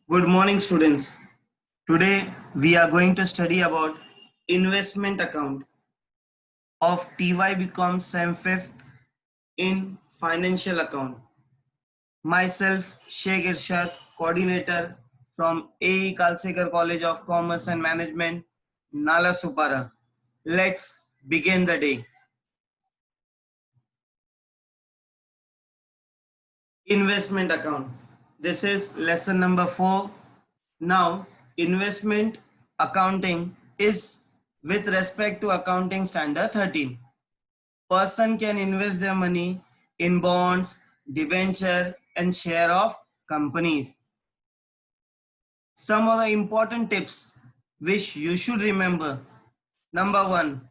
Good morning, students. Today we are going to study about investment account of TY becomes SEM 5th in financial account. Myself, Sheikh Irshad, coordinator from AE Kalsekar College of Commerce and Management, Nala Supara. Let's begin the day. Investment account. This is lesson number 4. Now, investment accounting is with respect to accounting standard 13. Person can invest their money in bonds, debenture and share of companies. Some of the important tips which you should remember. Number 1,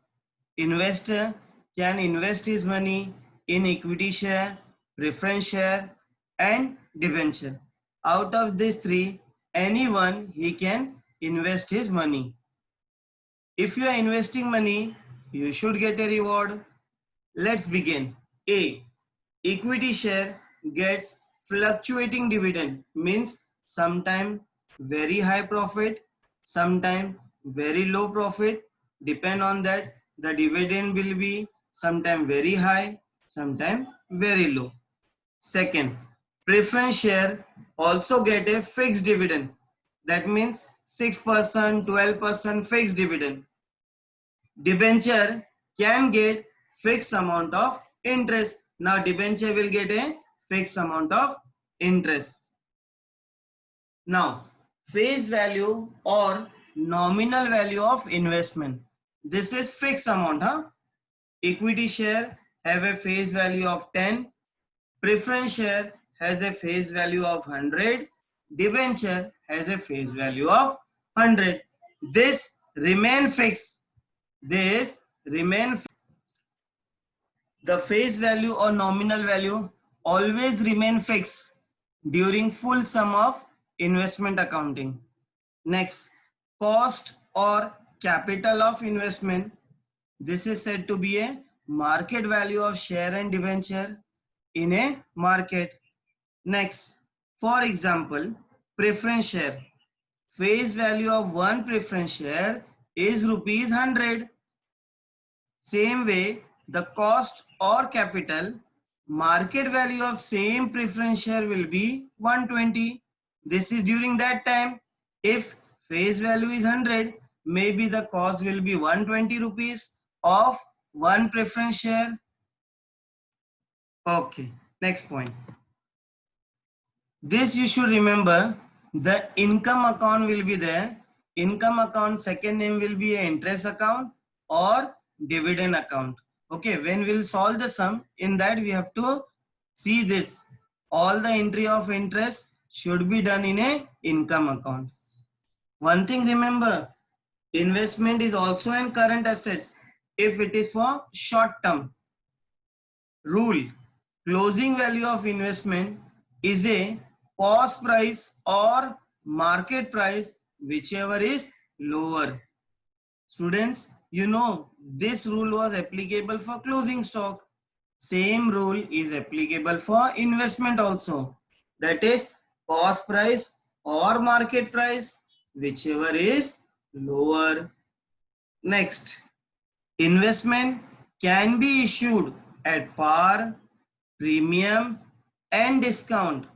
investor can invest his money in equity share, preference share and debenture. Out of these three, anyone he can invest his money. If you are investing money, you should get a reward. Let's begin. A. Equity share gets fluctuating dividend, means sometime very high profit, sometime very low profit. Depend on that, the dividend will be sometime very high, sometime very low. Second, preference share also get a fixed dividend. That means 6%, 12% fixed dividend. Debenture can get fixed amount of interest. Now debenture will get a fixed amount of interest. Now face value or nominal value of investment. This is fixed amount. Equity share have a face value of 10. Preference share has a face value of 100. Debenture has a face value of 100. This remain fixed. This remain. The face value or nominal value always remain fixed during full sum of investment accounting. Next, cost or capital of investment. This is said to be a market value of share and debenture in a market. Next, for example, preference share. Face value of one preference share is rupees 100. Same way, the cost or capital, market value of same preference share will be 120. This is during that time. If face value is 100, maybe the cost will be 120 rupees of one preference share. Okay, next point. This you should remember, the income account will be there. Income account second name will be an interest account or dividend account. Okay, when we'll solve the sum, in that we have to see this. All the entry of interest should be done in a income account. One thing remember, investment is also in current assets if it is for short term. Rule, closing value of investment is a cost price or market price, whichever is lower. Students, you know this rule was applicable for closing stock. Same rule is applicable for investment also. That is cost price or market price, whichever is lower. Next, investment can be issued at par, premium and discount.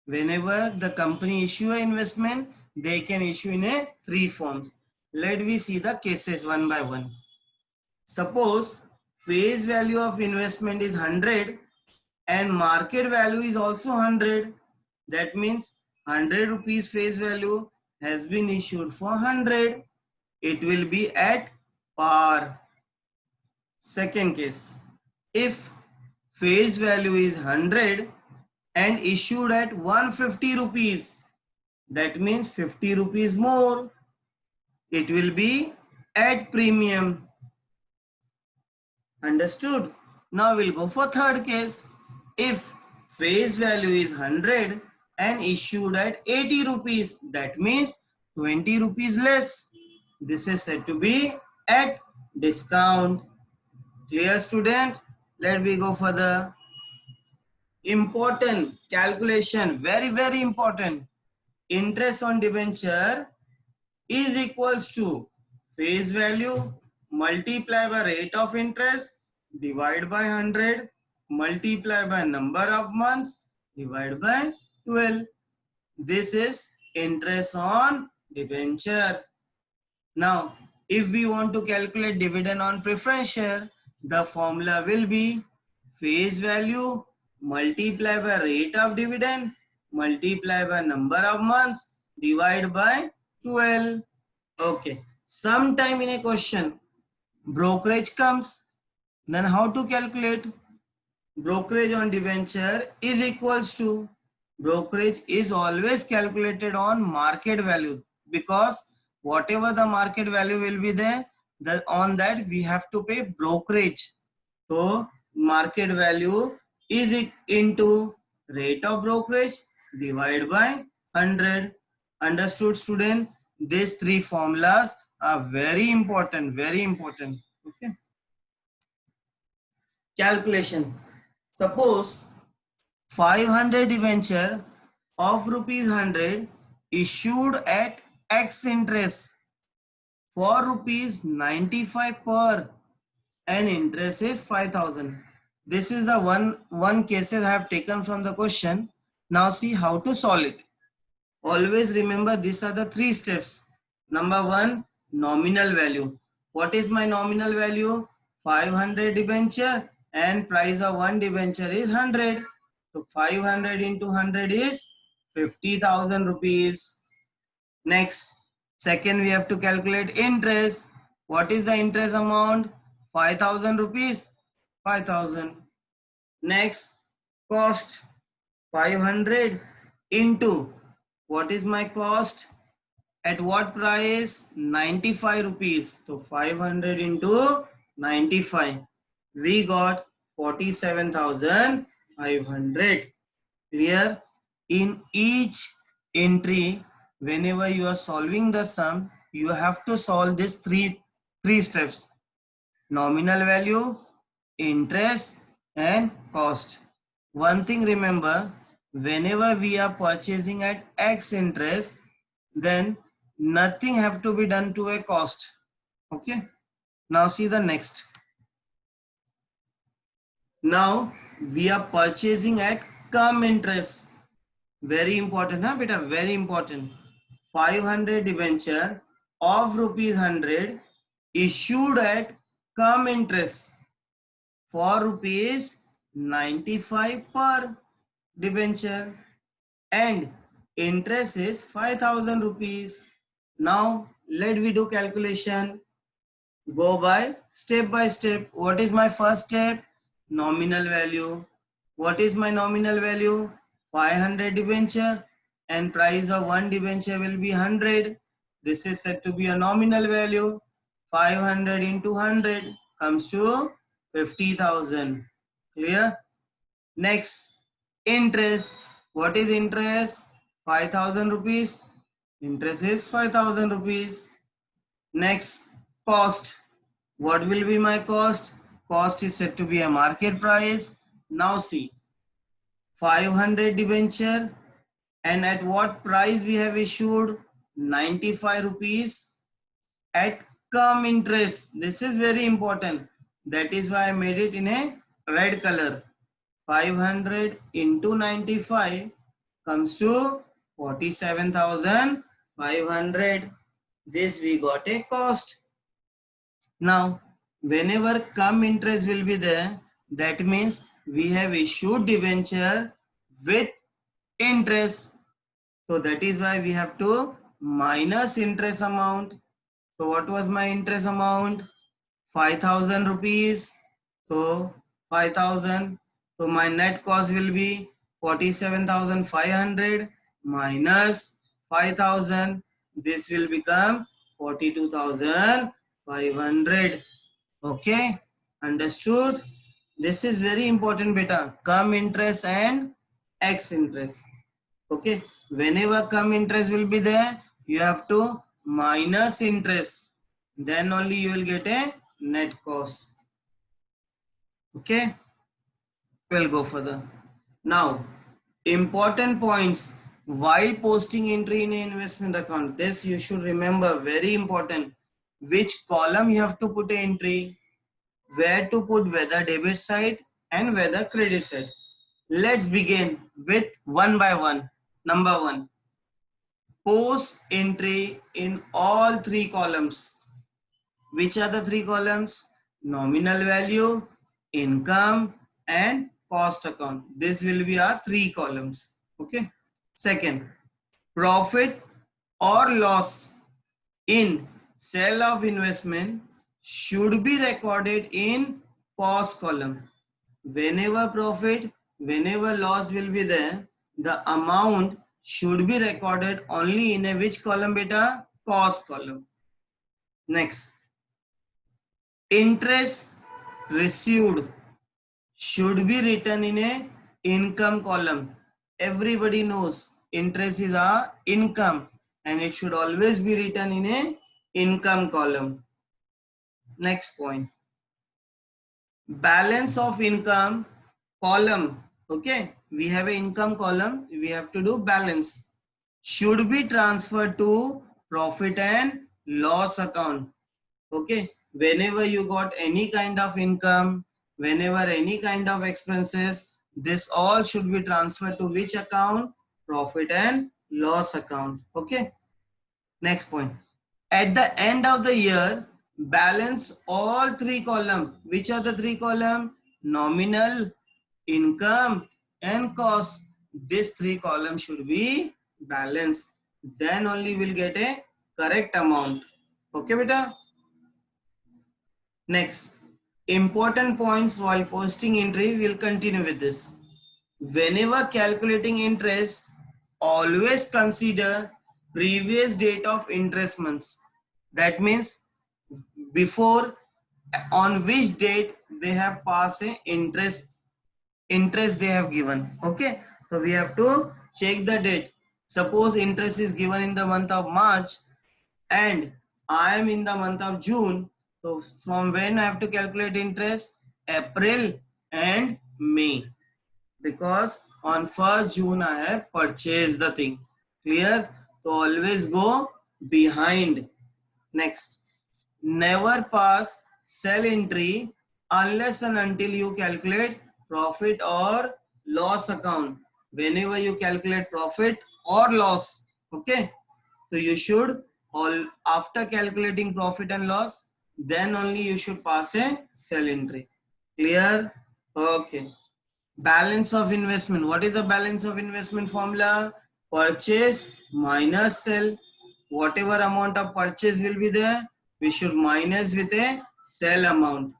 Whenever the company issue an investment, they can issue in a three forms. Let me see the cases one by one. Suppose face value of investment is 100 and market value is also 100. That means 100 rupees face value has been issued for 100. It will be at par. Second case, if face value is 100 and issued at 150 rupees, that means 50 rupees more, it will be at premium. Understood? Now we'll go for third case. If face value is 100 and issued at 80 rupees, that means 20 rupees less. This is said to be at discount. Clear, student? Let me go further. Important calculation, very important. interest on debenture is equals to face value multiply by rate of interest divide by 100 multiply by number of months divide by 12. This is interest on debenture. Now, if we want to calculate dividend on preference share, the formula will be face value multiply by rate of dividend multiply by number of months divide by 12. Okay. Sometime in a question, brokerage comes. Then how to calculate? Brokerage on debenture is equals to, brokerage is always calculated on market value, because whatever the market value will be there, on that we have to pay brokerage. So market value is into rate of brokerage divided by 100. Understood, student? These three formulas are very important, very important. Okay. Calculation. Suppose 500 debenture of rupees 100 issued at X interest for rupees 95 per, and interest is 5,000. This is the one cases I have taken from the question. Now see how to solve it. Always remember these are the three steps. Number one, nominal value. What is my nominal value? 500 debenture and price of one debenture is 100. So 500 into 100 is 50,000 rupees. Next, second we have to calculate interest. What is the interest amount? 5,000 rupees. 5,000. Next, cost 500 into, what is my cost? At what price? 95 rupees. So 500 into 95. We got 47,500. Clear? In each entry, whenever you are solving the sum, you have to solve this three steps. Nominal value, interest and cost. One thing remember, whenever we are purchasing at X interest, then nothing have to be done to a cost. Okay. Now see the next. Now we are purchasing at cum interest. Very important, huh beta? Very important. 500 debenture of rupees 100 issued at cum interest for rupees 95 per debenture, and interest is 5,000 rupees. Now let we do calculation. Go by step. What is my first step? Nominal value. What is my nominal value? 500 debenture and price of one debenture will be 100. This is said to be a nominal value. 500 into 100 comes to 50,000. Clear? Next, interest. What is interest? 5,000 rupees. Interest is 5,000 rupees. Next, cost. What will be my cost? Cost is said to be a market price. Now see, 500 debenture, and at what price we have issued? 95 rupees at cum interest. This is very important. That is why I made it in a red color. 500 into 95 comes to 47,500. This we got a cost. Now, whenever cum interest will be there, that means we have issued debenture with interest. So that is why we have to minus interest amount. So what was my interest amount? 5,000 rupees. So 5,000. So my net cost will be 47,500 minus 5,000. This will become 42,500. Okay, understood? This is very important beta. Cum interest and X interest. Okay, whenever cum interest will be there, you have to minus interest. Then only you will get a net cost. Okay, we'll go further. Now, important points while posting entry in an investment account, this you should remember, very important, which column you have to put an entry, where to put, whether debit side and whether credit side. Let's begin with one by one. Number one, post entry in all three columns. Which are the three columns? Nominal value, income and cost account. This will be our three columns. Okay. Second, profit or loss in sale of investment should be recorded in cost column. Whenever profit, whenever loss will be there, the amount should be recorded only in a which column beta? Cost column. Next, interest received should be written in a income column. Everybody knows interest is a income and it should always be written in a income column. Next point, balance of income column. Okay, we have an income column, we have to do balance, should be transferred to profit and loss account. Okay, whenever you got any kind of income, whenever any kind of expenses, this all should be transferred to which account? Profit and loss account. Okay. Next point, at the end of the year, balance all three column. Which are the three column? Nominal, income and cost. This three column should be balanced. Then only we'll get a correct amount. Okay beta. Next, important points while posting entry, we'll continue with this. Whenever calculating interest, always consider previous date of interest months. That means before, on which date they have passed a interest they have given. Okay, so we have to check the date. Suppose interest is given in the month of March and I am in the month of June. So from when I have to calculate interest? April and May. Because on 1st June I have purchased the thing. Clear? So always go behind. Next, never pass sell entry unless and until you calculate profit or loss account. Whenever you calculate profit or loss, okay, so you should, all after calculating profit and loss, then only you should pass a sell entry. Clear? Okay. Balance of investment. What is the balance of investment formula? Purchase minus sell. Whatever amount of purchase will be there, we should minus with a sell amount.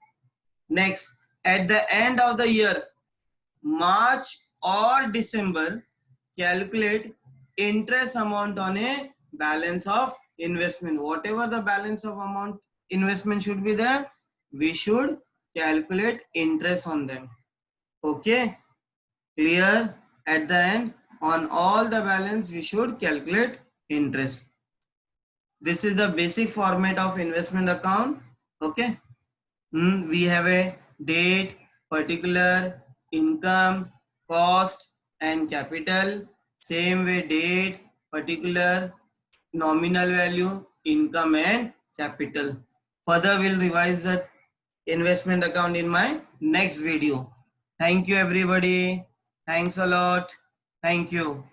Next, at the end of the year, March or December, calculate interest amount on a balance of investment. Whatever the balance of amount investment should be there, we should calculate interest on them. Okay, clear? At the end, on all the balance, we should calculate interest. This is the basic format of investment account. Okay, we have a date, particular, income, cost and capital. Same way, date, particular, nominal value, income and capital. Further, we'll revise the investment account in my next video. Thank you everybody. Thanks a lot. Thank you.